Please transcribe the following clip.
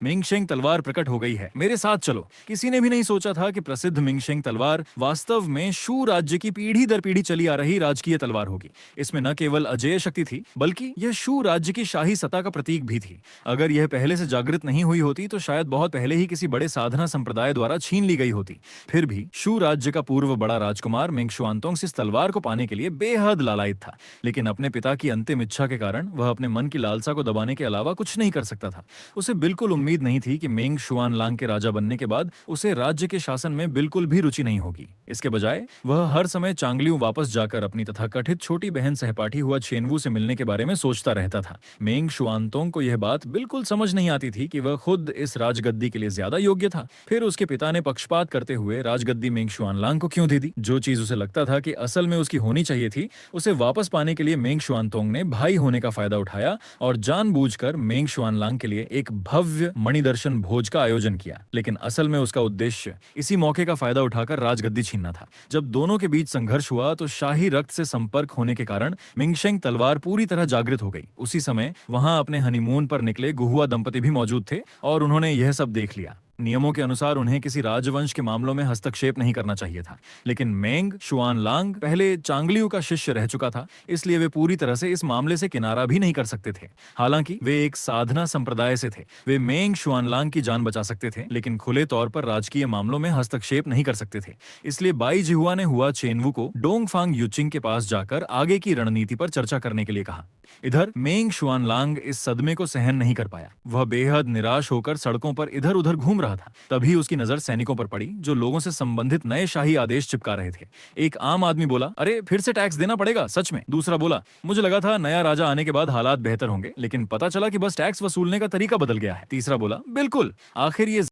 मिंगशेंग तलवार प्रकट हो गई है, मेरे साथ चलो। किसी ने भी नहीं सोचा था कि प्रसिद्ध मिंगशेंग तलवार वास्तव में शू राज्य की पीढ़ी दर पीढ़ी चली आ रही राजकीय तलवार होगी। इसमें न केवल अजेय शक्ति थी, बल्कि यह शू राज्य की शाही सत्ता का प्रतीक भी थी। अगर यह पहले से जागृत नहीं हुई होती तो शायद बहुत पहले ही किसी बड़े साधना संप्रदाय द्वारा छीन ली गई होती। फिर भी शू राज्य का पूर्व बड़ा राजकुमार मेंग शुआनतोंग इस तलवार को पाने के लिए बेहद लालायित था, लेकिन अपने पिता की अंतिम इच्छा के कारण वह अपने मन की लालसा को दबाने के अलावा कुछ नहीं कर सकता था। उसे बिल्कुल उम्मीद नहीं थी कि मेंग शुआनलांग के राजा बनने के बाद उसे राज्य के शासन में बिल्कुल भी रुचि नहीं होगी। इसके बजाय वह हर समय चांगलियू वापस जाकर अपनी तथाकथित छोटी बहन सहपाठी हुआ चेनवू से मिलने के बारे में सोचता रहता था। मेंग शुआनतोंग को यह बात बिल्कुल समझ नहीं आती थी कि वह खुद इस राजगद्दी के लिए ज्यादा योग्य था। फिर उसके पिता ने पक्षपात करते हुए राजगद्दी मेंग शुआनलांग को क्यों दे दी? जो चीज उसे लगता था कि असल में उसकी होनी चाहिए थी, उसे वापस पाने के लिए मेंग शुआनतोंग ने भाई होने का फायदा उठाया और जानबूझकर मेंग शुआनलांग के लिए एक भव्य मणिदर्शन भोज का आयोजन किया। लेकिन असल में उसका उद्देश्य इसी मौके का फायदा उठाकर राजगद्दी छीनना था। जब दोनों के बीच संघर्ष हुआ तो शाही रक्त से संपर्क होने के कारण मिंगशेंग तलवार पूरी तरह जागृत हो गई। उसी समय वहां अपने हनीमून पर निकले गुहुआ दंपति भी मौजूद थे और उन्होंने यह सब देख लिया। नियमों के अनुसार उन्हें किसी राजवंश के मामलों में हस्तक्षेप नहीं करना चाहिए था, लेकिन मेंग शुआनलांग पहले चांगलियू का शिष्य रह चुका था, इसलिए वे पूरी तरह से इस मामले से किनारा भी नहीं कर सकते थे। हालांकि वे एक साधना संप्रदाय से थे, वे मेंग शुआनलांग की जान बचा सकते थे, लेकिन खुले तौर पर राजकीय मामलों में हस्तक्षेप नहीं कर सकते थे। इसलिए बाई जिहुआ ने हुआ चेनवू को डोंगफांग यूचिंग के पास जाकर आगे की रणनीति पर चर्चा करने के लिए कहा। इधर मेंग शुआनलांग इस सदमे को सहन नहीं कर पाया। वह बेहद निराश होकर सड़कों पर इधर उधर घूम रहा था। तभी उसकी नजर सैनिकों पर पड़ी जो लोगों से संबंधित नए शाही आदेश चिपका रहे थे। एक आम आदमी बोला, अरे फिर से टैक्स देना पड़ेगा सच में? दूसरा बोला, मुझे लगा था नया राजा आने के बाद हालात बेहतर होंगे, लेकिन पता चला कि बस टैक्स वसूलने का तरीका बदल गया है। तीसरा बोला, बिल्कुल, आखिर ये